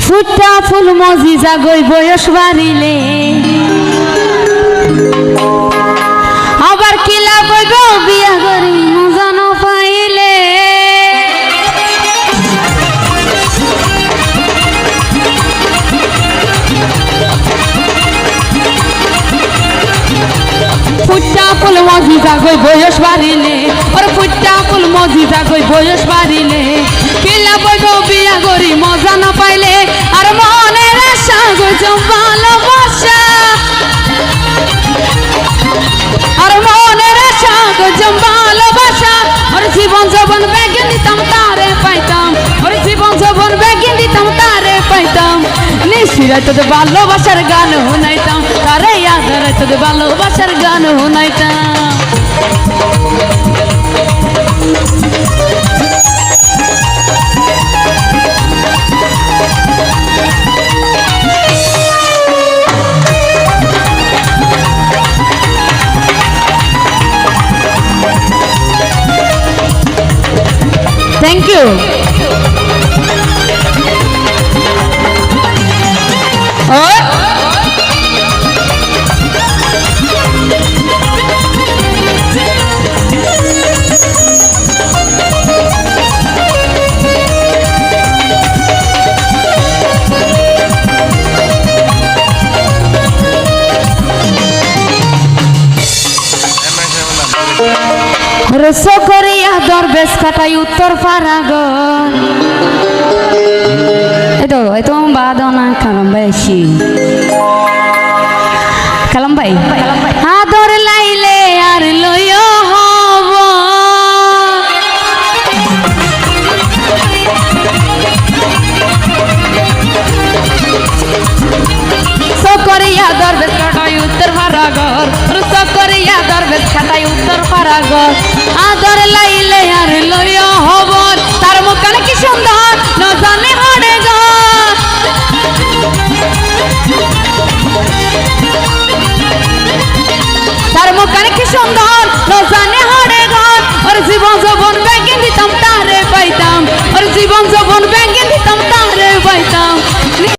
ফুটা ফুল মজিজা গই বয়স বাড়িলে আবার কিলা বইব বিয়া করি মজানো পাইলে ফুটা ফুল মজিজা গই বয়স বাড়িলে ওর ফুটা ফুল মজিজা গই বয়স বাড়িলে কিলা বইব বিয়া করি মজা না পাইলে আর মনের আশা গো ভালোবাসা আর মনের আশা গো ভালোবাসা ওর জীবন যৌবন বেগে দিতাম তারে পাইতাম ওর জীবন যৌবন বেগে দিতাম তারে পাইতাম নিশিরায় তোদের ভালোবাসার গান শুনাইতাম তারে আধারে তোদের ভালোবাসার গান শুনাইতাম Thank you. রসো করিয়া দরবেশ কাটাই উত্তর পারাগর itu badona kalambai shi kalambai ador laile ar loyo hobo sokoriya darbes katai uttar paragor sokoriya darbes katai uttar paragor ador laile ar loyo hobo tar mukan ki sundar no jane hade go তার মুখে কি সুন্দর নজানে হড়ে ঘর ওর জীবন যৌবন ব্যাগে দিতাম তারে পাইতাম ওর জীবন যৌবন ব্যাগে দিতাম তারে পাইতাম